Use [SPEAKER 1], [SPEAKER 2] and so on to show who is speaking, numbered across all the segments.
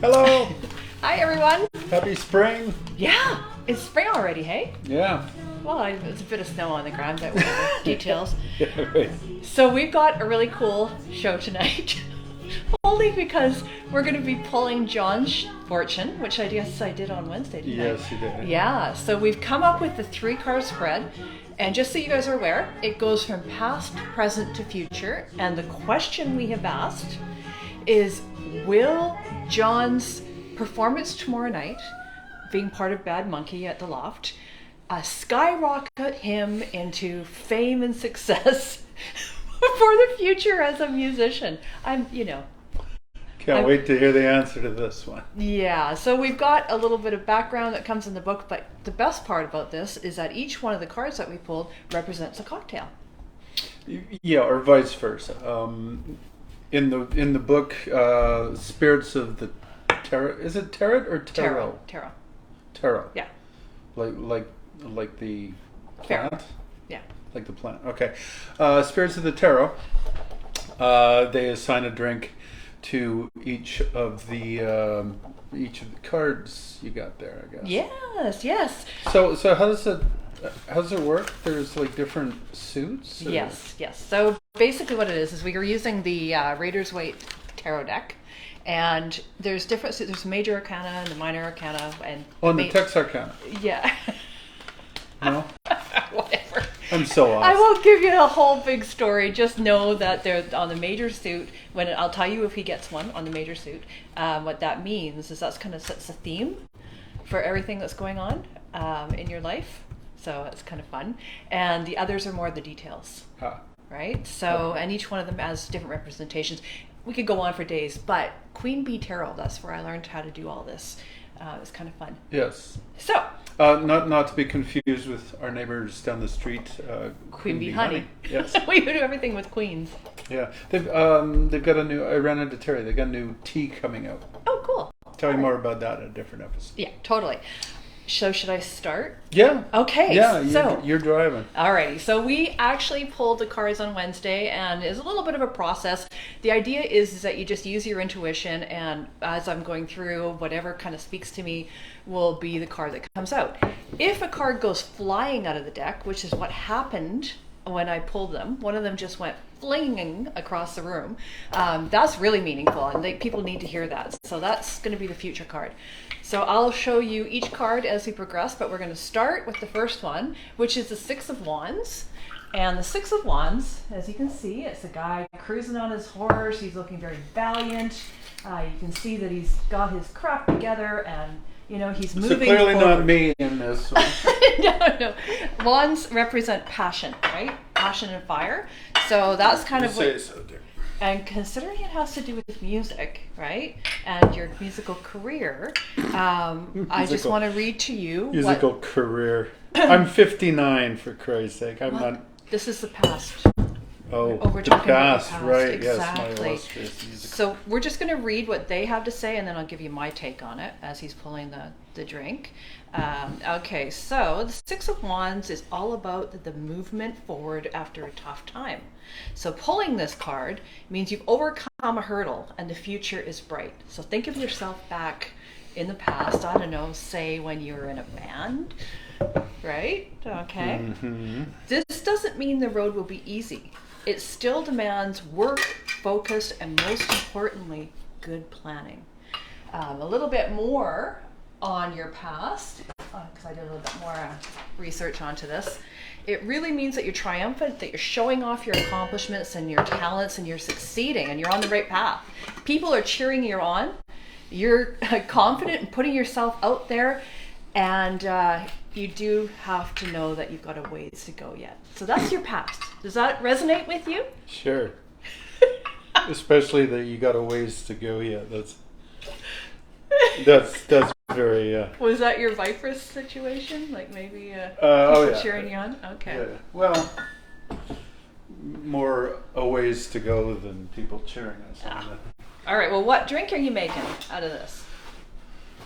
[SPEAKER 1] Hello!
[SPEAKER 2] Hi, everyone.
[SPEAKER 1] Happy spring!
[SPEAKER 2] Yeah, it's spring already, hey?
[SPEAKER 1] Yeah.
[SPEAKER 2] Well, there's a bit of snow on the ground, but whatever. Details.
[SPEAKER 1] Yeah, right.
[SPEAKER 2] So we've got a really cool show tonight. Only because we're going to be pulling John's fortune, which I guess I did on Wednesday, didn't I?
[SPEAKER 1] Yes, you did.
[SPEAKER 2] Yeah, so we've come up with the 3-card spread. And just so you guys are aware, it goes from past, present to future. And the question we have asked is, will John's performance tomorrow night, being part of Bad Monkey at the Loft, skyrocket him into fame and success for the future as a musician?
[SPEAKER 1] Can't wait to hear the answer to this one.
[SPEAKER 2] Yeah, so we've got a little bit of background that comes in the book, but the best part about this is that each one of the cards that we pulled represents a cocktail.
[SPEAKER 1] Yeah, or vice versa. In the book, Spirits of the Tarot. Is it tarot or tarot? Tarot.
[SPEAKER 2] Yeah.
[SPEAKER 1] Like the
[SPEAKER 2] Fair.
[SPEAKER 1] plant?
[SPEAKER 2] Yeah.
[SPEAKER 1] Like the plant. Okay. Spirits of the Tarot. They assign a drink to each of the cards you got there, I guess.
[SPEAKER 2] Yes.
[SPEAKER 1] So how does it work? There's like different suits? Or?
[SPEAKER 2] Yes. So basically what it is we are using the Raiders Waite tarot deck, and there's different suits. There's major arcana and the minor arcana. And
[SPEAKER 1] the text arcana.
[SPEAKER 2] Yeah.
[SPEAKER 1] No?
[SPEAKER 2] Whatever.
[SPEAKER 1] I'm so lost.
[SPEAKER 2] I won't give you a whole big story. Just know that they're on the major suit. When I'll tell you if he gets one on the major suit, what that means is that's kind of sets a theme for everything that's going on in your life. So it's kind of fun. And the others are more the details, right? So, and each one of them has different representations. We could go on for days, but Queen Bee Tarot, that's where I learned how to do all this. It's kind of fun.
[SPEAKER 1] Yes.
[SPEAKER 2] So.
[SPEAKER 1] Not to be confused with our neighbors down the street.
[SPEAKER 2] Queen Bee Honey.
[SPEAKER 1] Yes.
[SPEAKER 2] We do everything with queens.
[SPEAKER 1] Yeah. They've got a new. I ran into Terry. They got a new tea coming out.
[SPEAKER 2] Oh, cool.
[SPEAKER 1] Tell you more about that in a different episode.
[SPEAKER 2] Yeah, totally. So should I start?
[SPEAKER 1] Yeah.
[SPEAKER 2] Okay.
[SPEAKER 1] Yeah. You're driving.
[SPEAKER 2] Alrighty. So we actually pulled the cards on Wednesday, and it's a little bit of a process. The idea is that you just use your intuition, and as I'm going through, whatever kind of speaks to me will be the card that comes out. If a card goes flying out of the deck, which is what happened when I pulled them, one of them just went flinging across the room. That's really meaningful, and people need to hear that. So that's going to be the future card. So I'll show you each card as we progress, but we're going to start with the first one, which is the 6 of Wands. And the 6 of Wands, as you can see, it's a guy cruising on his horse. He's looking very valiant. You can see that he's got his crap together, and he's moving. So
[SPEAKER 1] clearly
[SPEAKER 2] forward.
[SPEAKER 1] not me in this one.
[SPEAKER 2] No. Wands represent passion, right? Passion and fire. So that's kind of what.
[SPEAKER 1] So, dear.
[SPEAKER 2] And considering it has to do with music, right, and your musical career, I just want to read to you.
[SPEAKER 1] Musical career. I'm 59, for Christ's sake. I'm not.
[SPEAKER 2] This is the past.
[SPEAKER 1] Oh,
[SPEAKER 2] we're talking about the past.
[SPEAKER 1] Right?
[SPEAKER 2] Exactly.
[SPEAKER 1] Yes, my illustrious musical.
[SPEAKER 2] So we're just going to read what they have to say, and then I'll give you my take on it as he's pulling the drink. Okay, so the 6 of Wands is all about the movement forward after a tough time. So pulling this card means you've overcome a hurdle and the future is bright. So think of yourself back in the past, I don't know, say when you were in a band, right? Okay.
[SPEAKER 1] Mm-hmm.
[SPEAKER 2] This doesn't mean the road will be easy. It still demands work, focus, and most importantly, good planning. A little bit more on your past, because I did a little bit more research onto this. It really means that you're triumphant, that you're showing off your accomplishments and your talents, and you're succeeding, and you're on the right path. People are cheering you on. You're confident in putting yourself out there, and you do have to know that you've got a ways to go yet. So that's your past. Does that resonate with you?
[SPEAKER 1] Sure. Especially that you got a ways to go yet. That's very.
[SPEAKER 2] Was that your Viper's situation? Like maybe
[SPEAKER 1] people
[SPEAKER 2] cheering you on? Okay.
[SPEAKER 1] Yeah. Well, more a ways to go than people cheering us on.
[SPEAKER 2] All right. Well, what drink are you making out of this?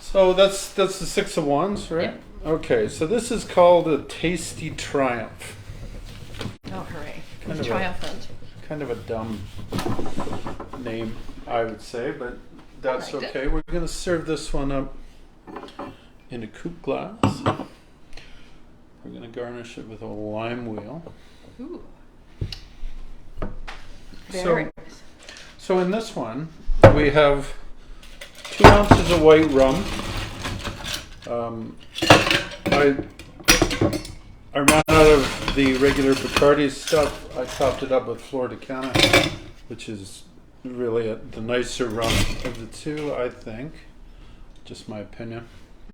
[SPEAKER 1] So that's the 6 of Wands, right?
[SPEAKER 2] Yep.
[SPEAKER 1] Okay. So this is called a Tasty Triumph.
[SPEAKER 2] Oh, hooray!
[SPEAKER 1] Kind
[SPEAKER 2] It's triumphant.
[SPEAKER 1] Kind of a dumb name, I would say, but That's okay. We're going to serve this one up in a coupe glass. We're going to garnish it with a lime wheel.
[SPEAKER 2] Ooh.
[SPEAKER 1] So in this one, we have 2 ounces of white rum. I ran out of the regular Bacardi stuff. I topped it up with Flor de Cana, which is really the nicer rum of the two, I think. Just my opinion.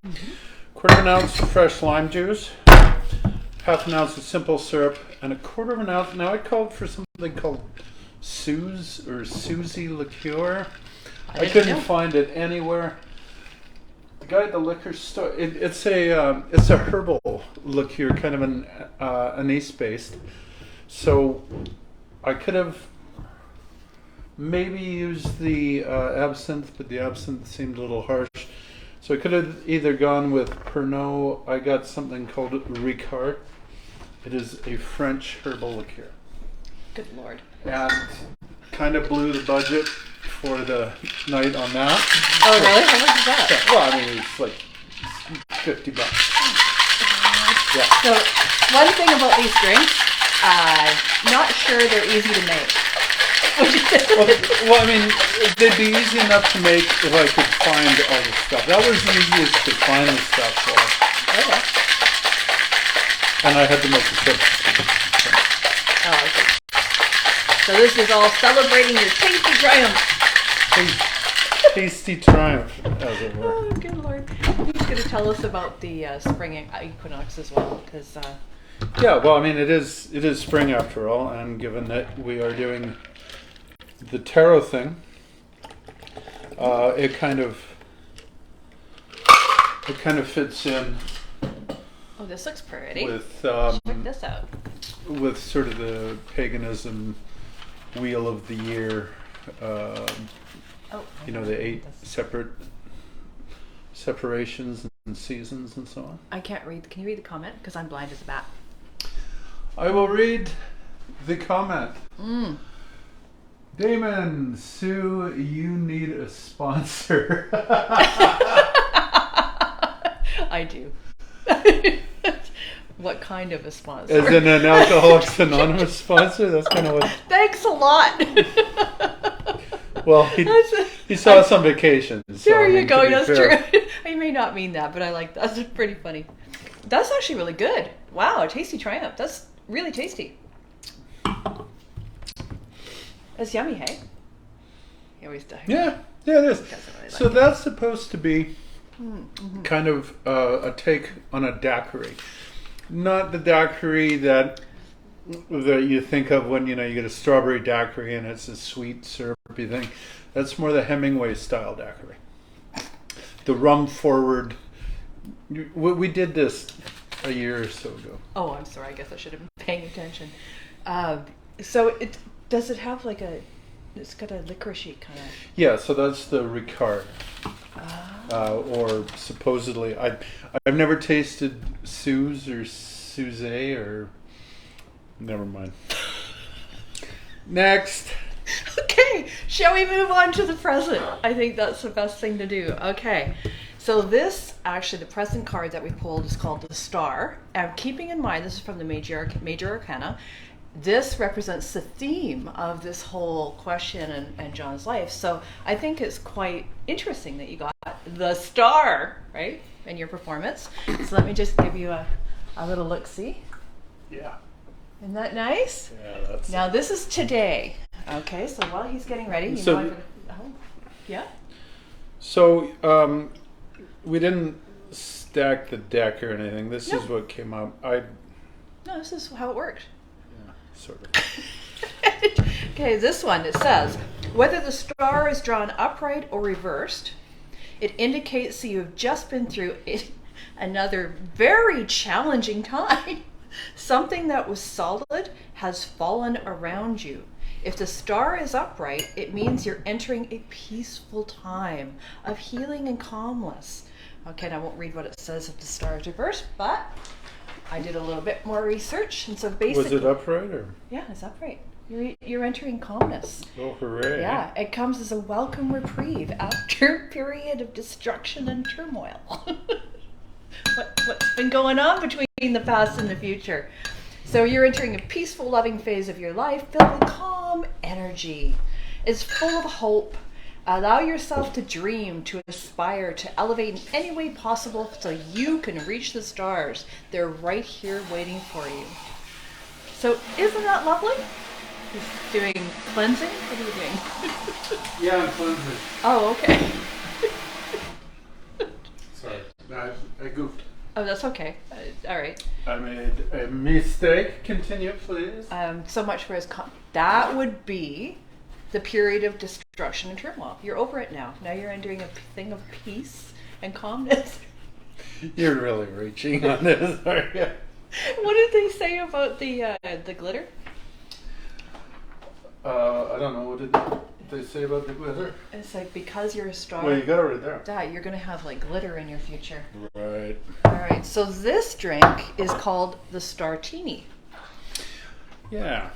[SPEAKER 1] Mm-hmm. 1/4 ounce of fresh lime juice, 1/2 ounce of simple syrup, and 1/4 ounce. Now I called for something called Susie liqueur. I couldn't find it anywhere. The guy at the liquor store. It's a herbal liqueur, kind of an anise based. So I could have maybe used the absinthe, but the absinthe seemed a little harsh. So I could have either gone with Pernod. I got something called Ricardo. It is a French herbal liqueur.
[SPEAKER 2] Good Lord.
[SPEAKER 1] And kind of blew the budget for the night on that.
[SPEAKER 2] Oh, really? How much is that?
[SPEAKER 1] Yeah, well, I mean, it's like $50. Yeah.
[SPEAKER 2] So, one thing about these drinks, not sure they're easy to make.
[SPEAKER 1] Well, I mean, they'd be easy enough to make if I could find all the stuff. That was the easiest to find the stuff for.
[SPEAKER 2] Okay.
[SPEAKER 1] And I had to make the trip.
[SPEAKER 2] Oh, okay. So this is all celebrating your tasty triumph.
[SPEAKER 1] Tasty triumph, as it were.
[SPEAKER 2] Oh, good Lord. He's going to tell us about the spring equinox as well, because...
[SPEAKER 1] Yeah, well, I mean, it is spring after all, and given that we are doing the tarot thing, it kind of fits in.
[SPEAKER 2] Oh, this looks pretty.
[SPEAKER 1] With
[SPEAKER 2] check this out.
[SPEAKER 1] With sort of the paganism wheel of the year. The 8 separations and seasons and so on.
[SPEAKER 2] I can't read. Can you read the comment? Because I'm blind as a bat.
[SPEAKER 1] I will read the comment. Damon, Sue, you need a sponsor.
[SPEAKER 2] I do. What kind of a sponsor?
[SPEAKER 1] As in an Alcoholics Anonymous sponsor? That's kind of what...
[SPEAKER 2] Thanks a lot.
[SPEAKER 1] Well, he saw some vacations.
[SPEAKER 2] There you go. That's true. I may not mean that, but I like that. That's pretty funny. That's actually really good. Wow, a tasty triumph. That's really tasty. That's yummy, hey? He always does.
[SPEAKER 1] Yeah, it is.
[SPEAKER 2] Really
[SPEAKER 1] so that's supposed to be kind of a take on a daiquiri. Not the daiquiri that you think of when you get a strawberry daiquiri and it's a sweet syrupy thing. That's more the Hemingway style daiquiri. The rum forward. We did this a year or so ago.
[SPEAKER 2] Oh, I'm sorry. I guess I should have been paying attention. So does it have like it's got a licoricey kind of...
[SPEAKER 1] Yeah, so that's the Ricardo. Or supposedly, I've never tasted Suze or Suze or... Never mind. Next.
[SPEAKER 2] Okay, shall we move on to the present? I think that's the best thing to do. Okay, so this, actually, the present card that we pulled is called the Star. And keeping in mind, this is from the Major Arcana. This represents the theme of this whole question and John's life. So I think it's quite interesting that you got the Star, right, in your performance. So let me just give you a little look-see.
[SPEAKER 1] Yeah.
[SPEAKER 2] Isn't that nice?
[SPEAKER 1] Yeah, that's...
[SPEAKER 2] Now this is today. Okay, so while he's getting ready, yeah?
[SPEAKER 1] So, we didn't stack the deck or anything. This is what came up.
[SPEAKER 2] No, this is how it worked.
[SPEAKER 1] Yeah, sort of.
[SPEAKER 2] Okay, this one, it says, whether the star is drawn upright or reversed, it indicates that you have just been through another very challenging time. Something that was solid has fallen around you. If the star is upright, it means you're entering a peaceful time of healing and calmness. Okay, and I won't read what it says if the star is reversed, but I did a little bit more research, and so basically...
[SPEAKER 1] Was it upright or...?
[SPEAKER 2] Yeah, it's upright. You're entering calmness.
[SPEAKER 1] Oh, hooray.
[SPEAKER 2] Yeah, it comes as a welcome reprieve after a period of destruction and turmoil. What's been going on between the past and the future? So you're entering a peaceful, loving phase of your life filled with calm energy. It's full of hope. Allow yourself to dream, to aspire, to elevate in any way possible so you can reach the stars. They're right here waiting for you. So isn't that lovely? He's doing cleansing? What are you doing?
[SPEAKER 1] Yeah, I'm cleansing.
[SPEAKER 2] Oh, okay.
[SPEAKER 1] Sorry, I goofed.
[SPEAKER 2] Oh, that's okay. All right.
[SPEAKER 1] I made a mistake. Continue, please.
[SPEAKER 2] So much for his that would be the period of destruction and turmoil. You're over it now. Now you're entering a thing of peace and calmness.
[SPEAKER 1] You're really reaching on this, aren't you?
[SPEAKER 2] What did they say about the glitter?
[SPEAKER 1] I don't know. What did they say about the glitter?
[SPEAKER 2] It's like, because you're a star.
[SPEAKER 1] Well, you got it right there.
[SPEAKER 2] Dad, you're going to have like glitter in your future.
[SPEAKER 1] Right.
[SPEAKER 2] All right. So this drink is called the Startini.
[SPEAKER 1] Yeah.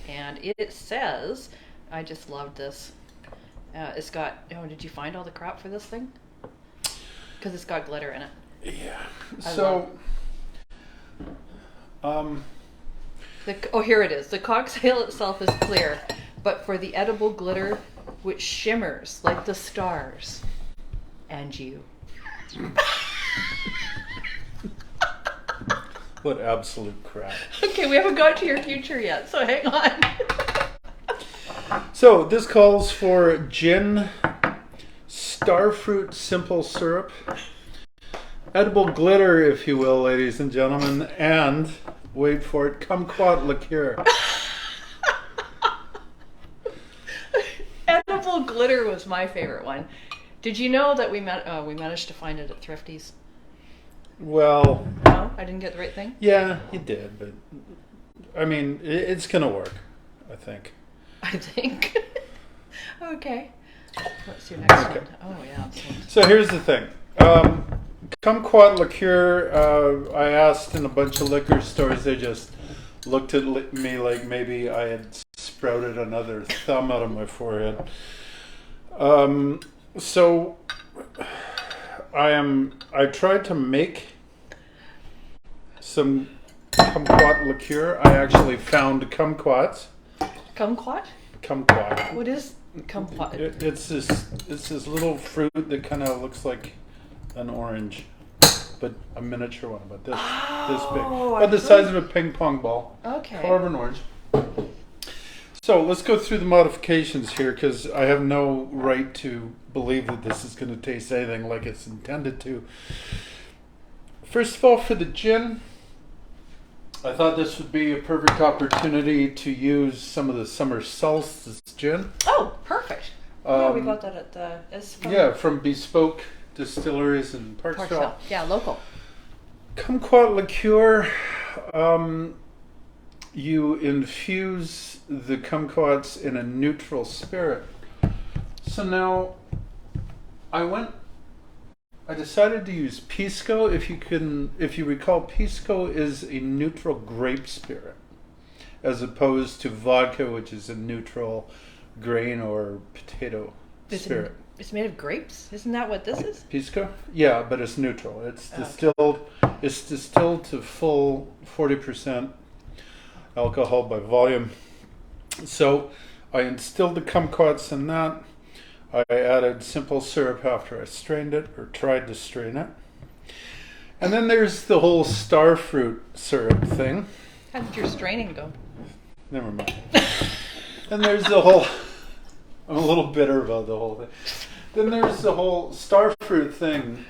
[SPEAKER 2] And it says, I just loved this. It's got, did you find all the crap for this thing? Because it's got glitter in it.
[SPEAKER 1] Yeah.
[SPEAKER 2] Here it is. The cocktail itself is clear, but for the edible glitter, which shimmers like the stars, and you.
[SPEAKER 1] What absolute crap.
[SPEAKER 2] Okay, we haven't got to your future yet, so hang on.
[SPEAKER 1] So this calls for gin, Starfruit simple syrup, edible glitter, if you will, ladies and gentlemen, and, wait for it, Kumquat Liqueur.
[SPEAKER 2] Edible glitter was my favorite one. Did you know that we managed to find it at Thrifty's?
[SPEAKER 1] Well...
[SPEAKER 2] No? I didn't get the right thing?
[SPEAKER 1] Yeah, you did, but... I mean, it's going to work, I think.
[SPEAKER 2] I think. Okay. What's your next one? Oh, yeah.
[SPEAKER 1] So here's the thing. Kumquat Liqueur, I asked in a bunch of liquor stores, they just looked at me like maybe I had sprouted another thumb out of my forehead. So I tried to make some Kumquat Liqueur. I actually found kumquats.
[SPEAKER 2] Kumquat?
[SPEAKER 1] Kumquat.
[SPEAKER 2] What is kumquat?
[SPEAKER 1] It's this little fruit that kind of looks like an orange, but a miniature one, about this big, about the size of a ping pong ball.
[SPEAKER 2] Okay.
[SPEAKER 1] Color of an orange. So let's go through the modifications here, because I have no right to believe that this is going to taste anything like it's intended to. First of all, for the gin, I thought this would be a perfect opportunity to use some of the summer solstice gin.
[SPEAKER 2] Oh, perfect. Yeah, we got that at the...
[SPEAKER 1] from Bespoke Distilleries in Parksville.
[SPEAKER 2] Yeah, local.
[SPEAKER 1] Kumquat Liqueur, you infuse the kumquats in a neutral spirit. So now, I decided to use Pisco. If you recall, Pisco is a neutral grape spirit, as opposed to vodka, which is a neutral grain or potato spirit.
[SPEAKER 2] It's made of grapes? Isn't that what this is?
[SPEAKER 1] Pisco? Yeah, but it's neutral. It's distilled. It's distilled to full 40% alcohol by volume. So I instilled the kumquats in that. I added simple syrup after I strained it, or tried to strain it. And then there's the whole starfruit syrup thing.
[SPEAKER 2] How did your straining go?
[SPEAKER 1] Never mind. And there's the whole... I'm a little bitter about the whole thing. Then there's the whole starfruit thing.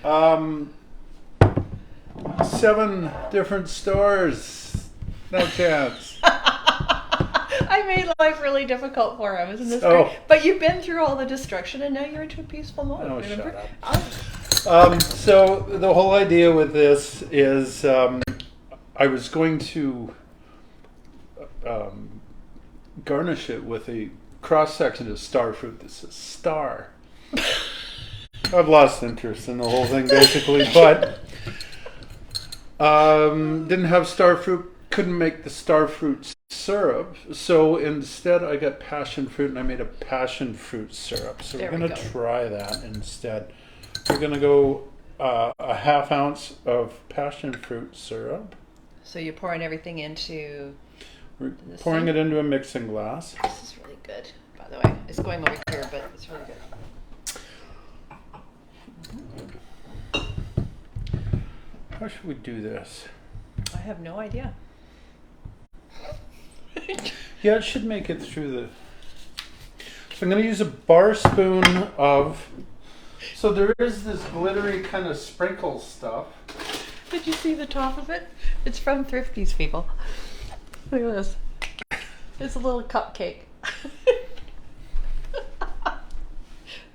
[SPEAKER 1] 7 different stores. No chance.
[SPEAKER 2] I made life really difficult for him, isn't this great? But you've been through all the destruction and now you're into a peaceful mode.
[SPEAKER 1] Oh,
[SPEAKER 2] remember?
[SPEAKER 1] shut up. So the whole idea with this is I was going to garnish it with a cross-section of starfruit that says star. I've lost interest in the whole thing basically, but didn't have starfruit, couldn't make the starfruit syrup. So instead I got passion fruit and I made a passion fruit syrup. So we're going to try that instead. We're going to go a half ounce of passion fruit syrup.
[SPEAKER 2] So you're pouring everything into...
[SPEAKER 1] We're pouring it into a mixing glass.
[SPEAKER 2] This is really good, by the way. It's going over here, but it's really good.
[SPEAKER 1] How should we do this?
[SPEAKER 2] I have no idea.
[SPEAKER 1] Yeah, it should make it through the... So I'm going to use a bar spoon of... So there is this glittery kind of sprinkle stuff.
[SPEAKER 2] Did you see the top of it? It's from Thrifties, people. Look at this. It's a little cupcake.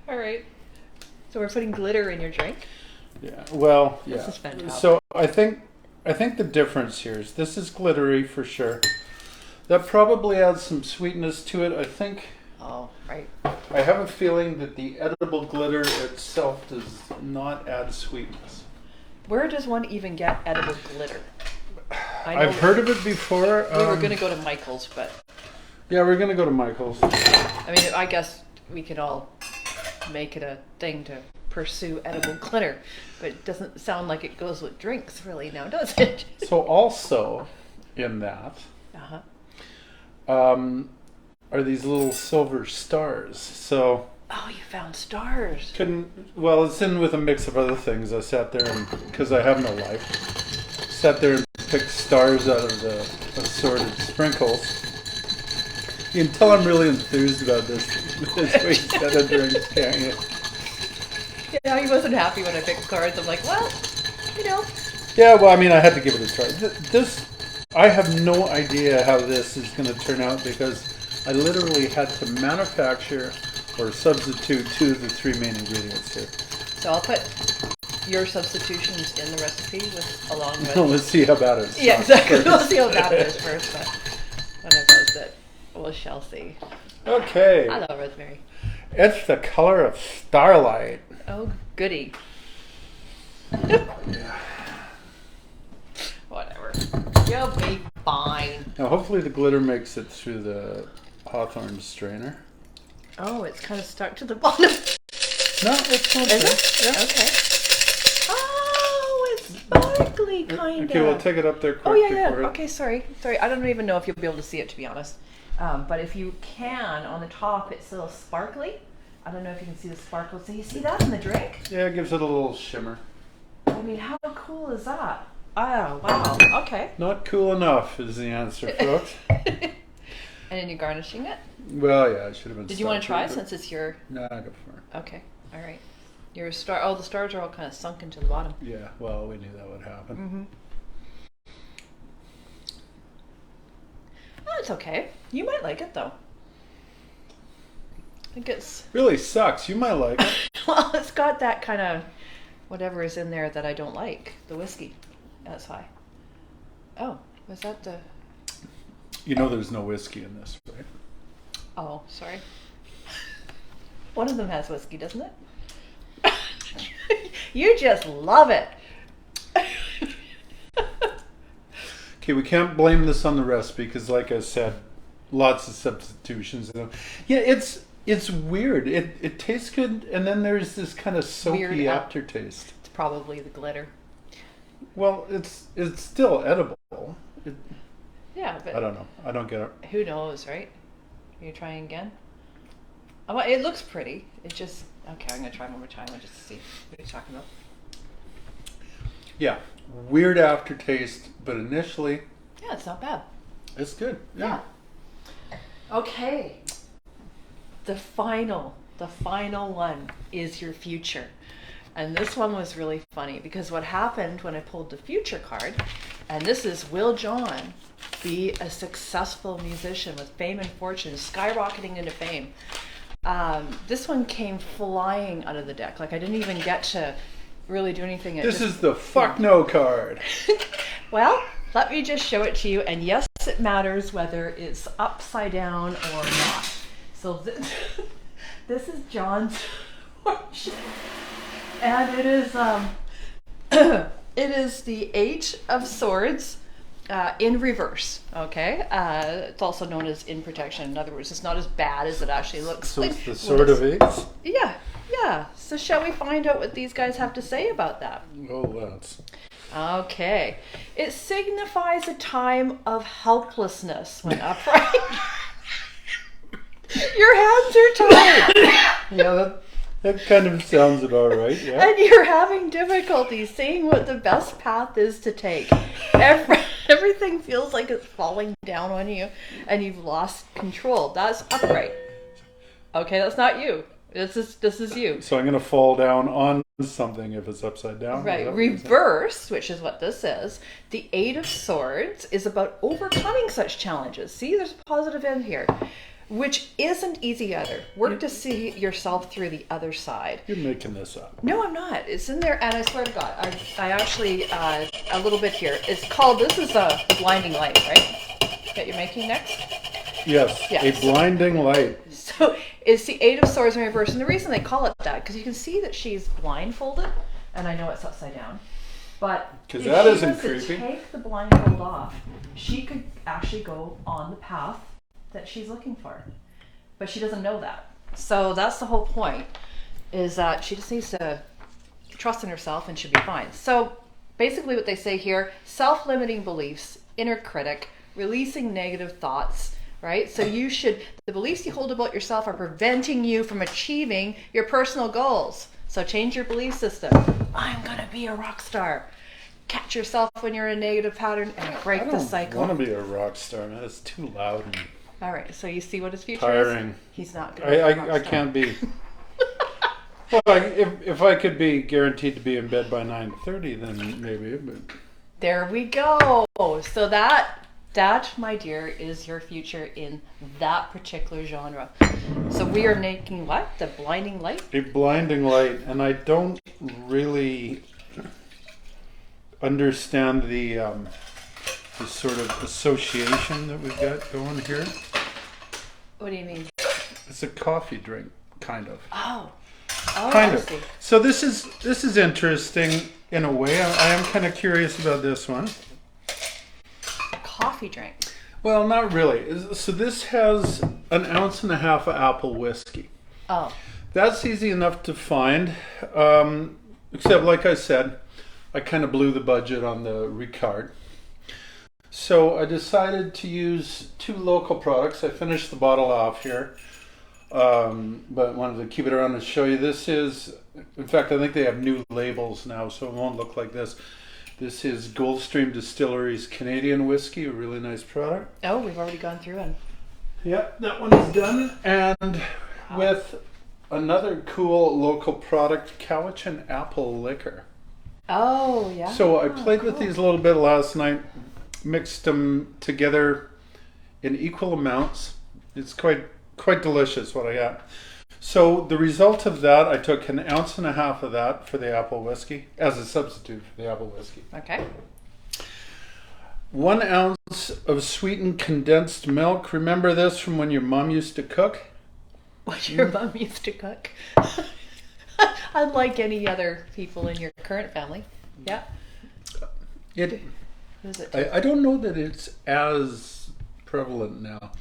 [SPEAKER 2] All right. So we're putting glitter in your drink?
[SPEAKER 1] Yeah, well, yeah.
[SPEAKER 2] This is fantastic.
[SPEAKER 1] So I think the difference here is this is glittery for sure. That probably adds some sweetness to it. I think...
[SPEAKER 2] Oh, right.
[SPEAKER 1] I have a feeling that the edible glitter itself does not add sweetness.
[SPEAKER 2] Where does one even get edible glitter?
[SPEAKER 1] I've heard of it before.
[SPEAKER 2] We were going to go to Michael's, but...
[SPEAKER 1] Yeah, we're going to go to Michael's.
[SPEAKER 2] I mean, I guess we could all make it a thing to pursue edible glitter, but it doesn't sound like it goes with drinks really now, does it?
[SPEAKER 1] So also in that are these little silver stars. So...
[SPEAKER 2] Oh, you found stars.
[SPEAKER 1] Well, it's in with a mix of other things. I sat there and, because I have no life, sat there and picked stars out of the assorted sprinkles. You can tell I'm really enthused about this week's set of drinks, can't you?
[SPEAKER 2] Yeah, he wasn't happy when I picked cards. I'm like, well, you know.
[SPEAKER 1] Yeah, well, I mean, I had to give it a try. I have no idea how this is going to turn out because I literally had to manufacture or substitute 2 of the 3 main ingredients here.
[SPEAKER 2] So I'll put your substitutions in the recipe along with...
[SPEAKER 1] Let's see how bad it is.
[SPEAKER 2] Yeah, exactly. We'll see how bad it is first, but one of those that we shall see.
[SPEAKER 1] Okay.
[SPEAKER 2] Hello, Rosemary.
[SPEAKER 1] It's the color of starlight.
[SPEAKER 2] Oh, goody. Whatever. You'll be fine.
[SPEAKER 1] Now, hopefully the glitter makes it through the Hawthorne strainer.
[SPEAKER 2] Oh, it's kind of stuck to the bottom.
[SPEAKER 1] No, it's not.
[SPEAKER 2] Is it?
[SPEAKER 1] Yeah.
[SPEAKER 2] Okay. Oh, it's sparkly, kind of.
[SPEAKER 1] Okay, we'll take it up there quick.
[SPEAKER 2] Oh, yeah. Okay, sorry. I don't even know if you'll be able to see it, to be honest. But if you can, on the top, it's a little sparkly. I don't know if you can see the sparkle. So you see that in the drink?
[SPEAKER 1] Yeah, it gives it a little shimmer.
[SPEAKER 2] I mean, how cool is that? Oh, wow. Okay.
[SPEAKER 1] Not cool enough is the answer, folks.
[SPEAKER 2] And then you're garnishing it?
[SPEAKER 1] Well, yeah, it should have been.
[SPEAKER 2] Did you want to try since it's your...
[SPEAKER 1] No, go for it.
[SPEAKER 2] Okay, all right. Your star. Oh, the stars are all kind of sunk into the bottom.
[SPEAKER 1] Yeah, well, we knew that would happen.
[SPEAKER 2] Mm-hmm. Oh, it's okay. You might like it, though. I think it's...
[SPEAKER 1] Really sucks. You might like it.
[SPEAKER 2] Well, it's got that kind of whatever is in there that I don't like. The whiskey. That's why. Oh, was that the...
[SPEAKER 1] You know there's no whiskey in this, right?
[SPEAKER 2] Oh, sorry. One of them has whiskey, doesn't it? You just love it.
[SPEAKER 1] Okay, we can't blame this on the recipe because, like I said, lots of substitutions. Yeah, it's weird. It tastes good, and then there's this kind of soapy aftertaste.
[SPEAKER 2] It's probably the glitter.
[SPEAKER 1] Well, it's still edible.
[SPEAKER 2] Yeah, but
[SPEAKER 1] I don't know. I don't get it.
[SPEAKER 2] Who knows, right? Are you trying again? Oh, it looks pretty. It just... Okay, I'm going to try one more time just to see what you're talking about.
[SPEAKER 1] Yeah. Weird aftertaste, but initially...
[SPEAKER 2] Yeah, it's not bad.
[SPEAKER 1] It's good. Yeah.
[SPEAKER 2] Okay. The final one is your future. And this one was really funny because what happened when I pulled the future card, and this is, will John be a successful musician with fame and fortune, skyrocketing into fame? This one came flying out of the deck. Like I didn't even get to really do anything.
[SPEAKER 1] This is the fuck no card.
[SPEAKER 2] Well, let me just show it to you. And yes, it matters whether it's upside down or not. So this is John's fortune. And it is it is the 8 of Swords, in reverse. Okay, it's also known as in protection. In other words, it's not as bad as it actually looks.
[SPEAKER 1] So it's the sort of eggs?
[SPEAKER 2] Yeah, yeah. So shall we find out what these guys have to say about that?
[SPEAKER 1] Oh, let's.
[SPEAKER 2] Okay. It signifies a time of helplessness when upright. Your hands are tied.
[SPEAKER 1] Yeah, that kind of sounds about right, yeah.
[SPEAKER 2] And you're having difficulty seeing what the best path is to take. Everything feels like it's falling down on you and you've lost control. That's upright. Okay, that's not you. This is you.
[SPEAKER 1] So I'm going to fall down on something if it's upside down?
[SPEAKER 2] Right. Reverse, which is what this is, the Eight of Swords is about overcoming such challenges. See, there's a positive end here, which isn't easy either. Work to see yourself through the other side.
[SPEAKER 1] You're making this up.
[SPEAKER 2] No, I'm not. It's in there, and I swear to God, I actually, a little bit here. It's called, this is a blinding light, right? That you're making next?
[SPEAKER 1] Yes, a blinding light.
[SPEAKER 2] So it's the Eight of Swords in reverse. And the reason they call it that, because you can see that she's blindfolded, and I know it's upside down. But
[SPEAKER 1] because
[SPEAKER 2] if
[SPEAKER 1] that
[SPEAKER 2] she
[SPEAKER 1] isn't
[SPEAKER 2] was to
[SPEAKER 1] creepy.
[SPEAKER 2] take the blindfold off, she could actually go on the path that she's looking for. But she doesn't know that. So that's the whole point, is that she just needs to trust in herself and she'll be fine. So basically what they say here, self-limiting beliefs, inner critic, releasing negative thoughts, right? So the beliefs you hold about yourself are preventing you from achieving your personal goals. So change your belief system. I'm going to be a rock star. Catch yourself when you're in a negative pattern and break the cycle.
[SPEAKER 1] I don't want to be a rock star, man. It's too loud and
[SPEAKER 2] all right, so you see what his future
[SPEAKER 1] tiring.
[SPEAKER 2] is? He's not going to be a rock star.
[SPEAKER 1] I can't be. Well, if I could be guaranteed to be in bed by 9:30, then maybe. But
[SPEAKER 2] there we go. So that, my dear, is your future in that particular genre. So we are making what? The blinding light?
[SPEAKER 1] A blinding light. And I don't really understand the sort of association that we've got going here.
[SPEAKER 2] What do you mean?
[SPEAKER 1] It's a coffee drink, kind of.
[SPEAKER 2] Oh,
[SPEAKER 1] kind
[SPEAKER 2] I
[SPEAKER 1] of.
[SPEAKER 2] see.
[SPEAKER 1] So this is interesting in a way. I am kind of curious about this one.
[SPEAKER 2] Coffee drink.
[SPEAKER 1] Well, not really. So this has 1.5 ounces of apple whiskey.
[SPEAKER 2] Oh.
[SPEAKER 1] That's easy enough to find. Except, like I said, I kind of blew the budget on the Ricardo. So I decided to use 2 local products. I finished the bottle off here, but wanted to keep it around and show you. This is, in fact, I think they have new labels now, so it won't look like this. This is Goldstream Distillery's Canadian whiskey, a really nice product.
[SPEAKER 2] Oh, we've already gone through it.
[SPEAKER 1] Yeah, that one is done. And with another cool local product, Cowichan Apple Liqueur.
[SPEAKER 2] Oh, yeah.
[SPEAKER 1] So I played with these a little bit last night. Mixed them together in equal amounts. It's quite delicious what I got. So the result of that, I took 1.5 ounces of that for the apple whiskey as a substitute for the apple whiskey.
[SPEAKER 2] Okay.
[SPEAKER 1] 1 ounce of sweetened condensed milk. Remember this from when your mom used to cook?
[SPEAKER 2] What your mom used to cook? Unlike any other people in your current family. Yeah.
[SPEAKER 1] I don't know that it's as prevalent now.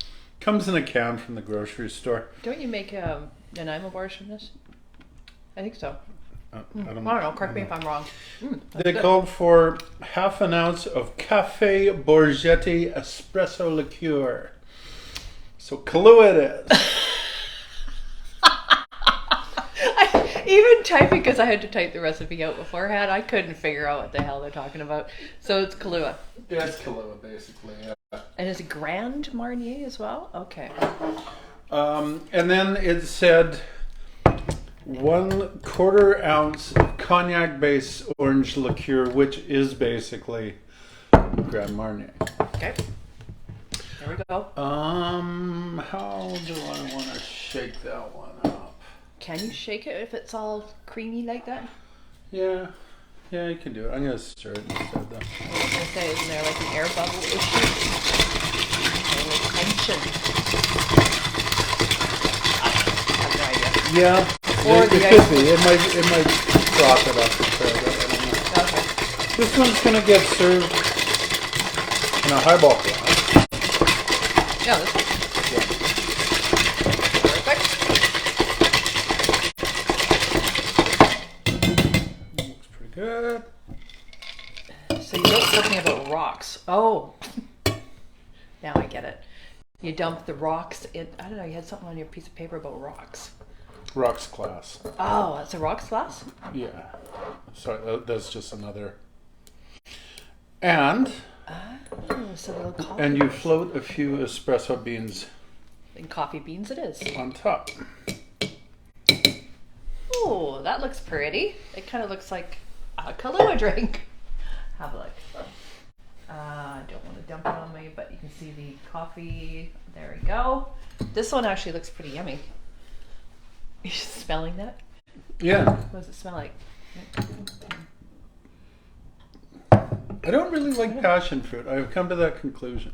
[SPEAKER 1] Comes in a can from the grocery store.
[SPEAKER 2] Don't you make Nanaimo bars from this? I think so.
[SPEAKER 1] I don't
[SPEAKER 2] know. Correct me if I'm wrong.
[SPEAKER 1] They called for 1/2 ounce of Caffe Borghetti Espresso Liqueur. So Kahlua it is.
[SPEAKER 2] Even typing, because I had to type the recipe out beforehand, I couldn't figure out what the hell they're talking about. So it's Kahlua.
[SPEAKER 1] Yeah, it's Kahlua, basically, yeah.
[SPEAKER 2] And is it Grand Marnier as well? Okay.
[SPEAKER 1] And then it said 1/4 ounce of cognac-based orange liqueur, which is basically Grand Marnier.
[SPEAKER 2] Okay. There we go.
[SPEAKER 1] How do I want to shake that one up?
[SPEAKER 2] Can you shake it if it's all creamy like that?
[SPEAKER 1] Yeah, you can do it. I'm going to stir it instead, though.
[SPEAKER 2] I was going to say, isn't there like an air bubble issue? Or tension? I have no idea.
[SPEAKER 1] Yeah,
[SPEAKER 2] Or
[SPEAKER 1] it could be. It might froth it up a fair bit. I don't know.
[SPEAKER 2] Okay.
[SPEAKER 1] This one's going to get served in a highball glass.
[SPEAKER 2] Yeah, this is perfect.
[SPEAKER 1] Looks pretty good.
[SPEAKER 2] So you wrote something about rocks. Oh, now I get it. You dump the rocks in. I don't know. You had something on your piece of paper about rocks.
[SPEAKER 1] Rocks glass.
[SPEAKER 2] Oh, that's a rocks glass?
[SPEAKER 1] Yeah. Sorry, that's just another. And
[SPEAKER 2] So a little coffee.
[SPEAKER 1] and you float a few espresso beans
[SPEAKER 2] And coffee beans it is.
[SPEAKER 1] on top.
[SPEAKER 2] Oh, that looks pretty. It kind of looks like a Kahlua drink. Have a look. I don't want to dump it on me, but you can see the coffee. There we go. This one actually looks pretty yummy. You smelling that?
[SPEAKER 1] Yeah.
[SPEAKER 2] What does it smell like?
[SPEAKER 1] I don't really like passion fruit. I've come to that conclusion.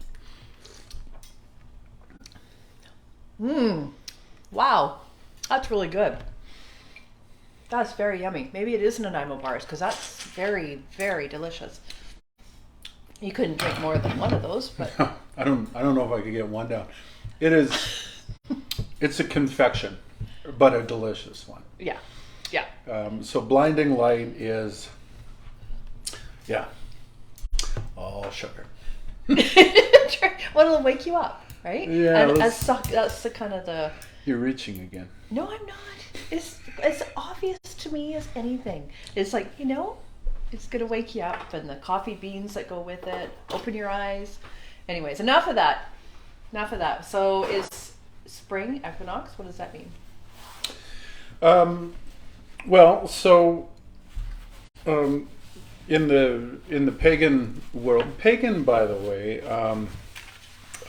[SPEAKER 2] Wow. That's really good. That's very yummy. Maybe it is Nanaimo bars because that's very, very delicious. You couldn't drink more than one of those, but
[SPEAKER 1] I don't know if I could get one down. It's a confection, but a delicious one.
[SPEAKER 2] yeah.
[SPEAKER 1] So blinding light is, all sugar.
[SPEAKER 2] Well, it'll wake you up, right?
[SPEAKER 1] Yeah,
[SPEAKER 2] And that's the kind of the.
[SPEAKER 1] You're reaching again.
[SPEAKER 2] No, I'm not. It's as obvious to me as anything. It's like, it's gonna wake you up, and the coffee beans that go with it. Open your eyes. Anyways, enough of that. So is spring equinox? What does that mean?
[SPEAKER 1] Well, so in the pagan world, pagan, by the way,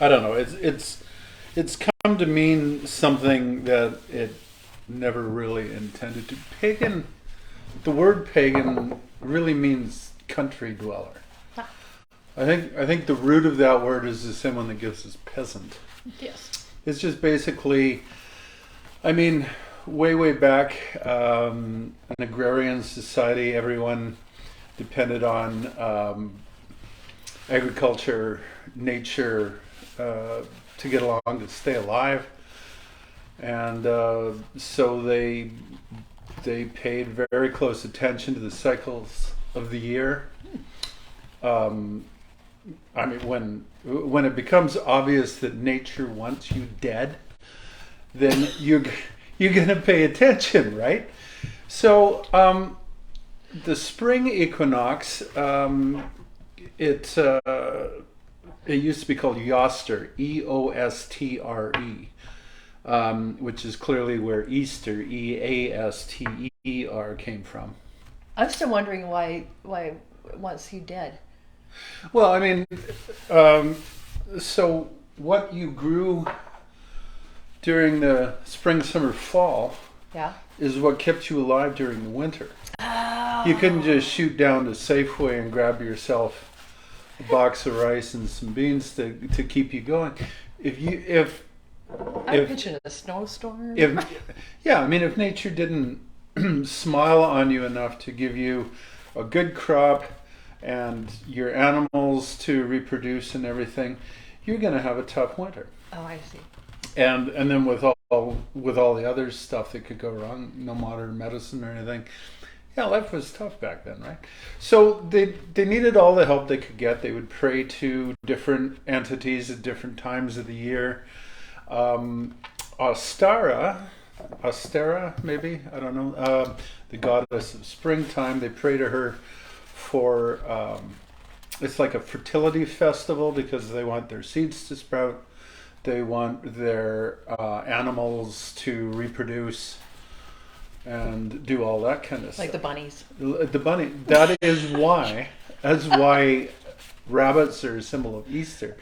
[SPEAKER 1] I don't know. It's come to mean something that it never really intended to. Pagan. The word pagan really means country dweller.
[SPEAKER 2] Ah.
[SPEAKER 1] I think the root of that word is the same one that gives us peasant.
[SPEAKER 2] Yes.
[SPEAKER 1] It's just basically, way back, an agrarian society, everyone depended on agriculture, nature, to get along, to stay alive. And so they paid very close attention to the cycles of the year. When it becomes obvious that nature wants you dead, then you're going to pay attention, right? So the spring equinox, it used to be called Eostre, Eostre, which is clearly where Easter, Easter, came from.
[SPEAKER 2] I'm still wondering why it wants you dead.
[SPEAKER 1] Well, so what you grew during the spring, summer, fall is what kept you alive during the winter.
[SPEAKER 2] Oh.
[SPEAKER 1] You couldn't just shoot down to Safeway and grab yourself a box of rice and some beans to keep you going.
[SPEAKER 2] I'm picturing a snowstorm.
[SPEAKER 1] If nature didn't smile on you enough to give you a good crop and your animals to reproduce and everything, you're going to have a tough winter.
[SPEAKER 2] Oh, I see.
[SPEAKER 1] And then with all the other stuff that could go wrong, no modern medicine or anything, life was tough back then, right? So they needed all the help they could get. They would pray to different entities at different times of the year. Ostara, maybe, I don't know, the goddess of springtime. They pray to her for, it's like a fertility festival because they want their seeds to sprout. They want their animals to reproduce and do all that kind of stuff.
[SPEAKER 2] Like the bunnies.
[SPEAKER 1] The bunny. That is why. That's why rabbits are a symbol of Easter.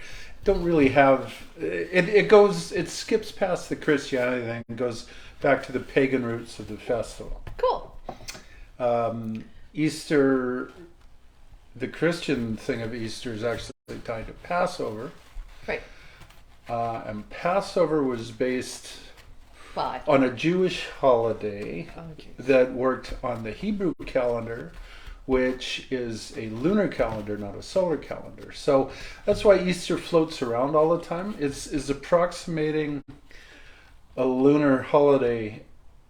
[SPEAKER 1] Don't really have it. It skips past the Christianity thing and goes back to the pagan roots of the festival.
[SPEAKER 2] Cool.
[SPEAKER 1] Easter, the Christian thing of Easter is actually tied to Passover.
[SPEAKER 2] Right.
[SPEAKER 1] And Passover was based
[SPEAKER 2] Why?
[SPEAKER 1] on a Jewish holiday that worked on the Hebrew calendar, which is a lunar calendar, not a solar calendar. So that's why Easter floats around all the time. It's approximating a lunar holiday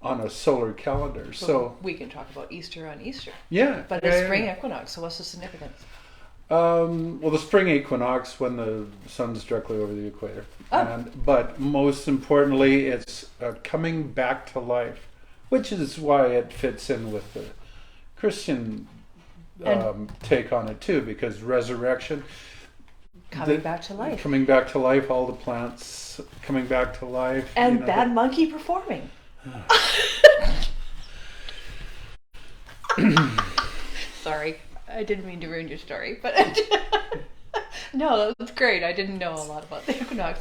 [SPEAKER 1] on a solar calendar. So
[SPEAKER 2] we can talk about Easter on Easter.
[SPEAKER 1] Yeah.
[SPEAKER 2] But it's spring equinox, so what's the significance?
[SPEAKER 1] Well, the spring equinox, when the sun's directly over the equator. But most importantly, it's coming back to life, which is why it fits in with the Christian take on it too, because resurrection.
[SPEAKER 2] Coming back to life.
[SPEAKER 1] Coming back to life, all the plants coming back to life.
[SPEAKER 2] And Bad Monkey performing. Sorry. I didn't mean to ruin your story, but no, that was great. I didn't know a lot about the equinox.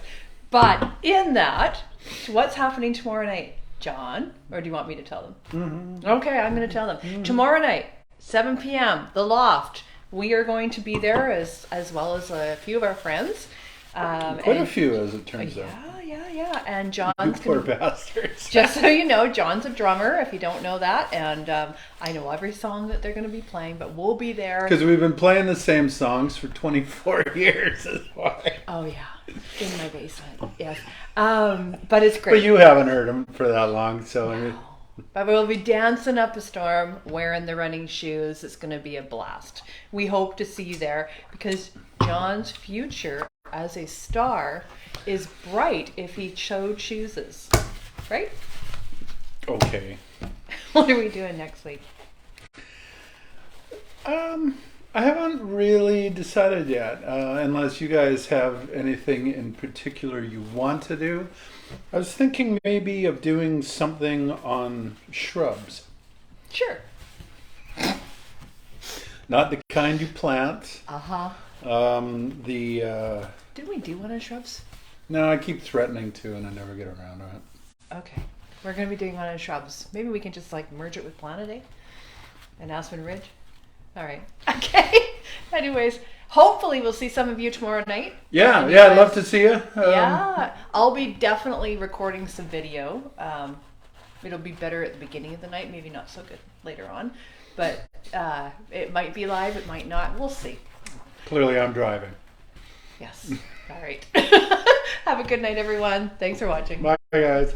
[SPEAKER 2] But in that, what's happening tomorrow night, John? Or do you want me to tell them? Mm-hmm. Okay, I'm going to tell them. Mm-hmm. Tomorrow night, 7 p.m., the Loft. We are going to be there as well as a few of our friends.
[SPEAKER 1] Quite a few, as it turns out.
[SPEAKER 2] Yeah. And John's
[SPEAKER 1] you poor bastards.
[SPEAKER 2] Just so you know, John's a drummer, if you don't know that. And I know every song that they're going to be playing, but we'll be there.
[SPEAKER 1] Because we've been playing the same songs for 24 years, is why.
[SPEAKER 2] Oh, yeah. In my basement, yes. But it's great.
[SPEAKER 1] But you haven't heard them for that long, so...
[SPEAKER 2] No. But we'll be dancing up a storm, wearing the running shoes. It's going to be a blast. We hope to see you there, because John's future as a star is bright if he so chooses. Right?
[SPEAKER 1] Okay.
[SPEAKER 2] What are we doing next week?
[SPEAKER 1] I haven't really decided yet, unless you guys have anything in particular you want to do. I was thinking maybe of doing something on shrubs.
[SPEAKER 2] Sure.
[SPEAKER 1] Not the kind you plant.
[SPEAKER 2] Uh-huh. Didn't we do one on shrubs?
[SPEAKER 1] No, I keep threatening to, and I never get around to it.
[SPEAKER 2] Okay. We're going to be doing one on shrubs. Maybe we can just merge it with Planaday and Aspen Ridge. All right. Okay. Anyways, hopefully we'll see some of you tomorrow night.
[SPEAKER 1] Yeah, I'd love to see you.
[SPEAKER 2] Yeah. I'll be definitely recording some video. It'll be better at the beginning of the night, maybe not so good later on. But it might be live, it might not. We'll see.
[SPEAKER 1] Clearly I'm driving.
[SPEAKER 2] Yes. All right. Have a good night, everyone. Thanks for watching.
[SPEAKER 1] Bye, guys.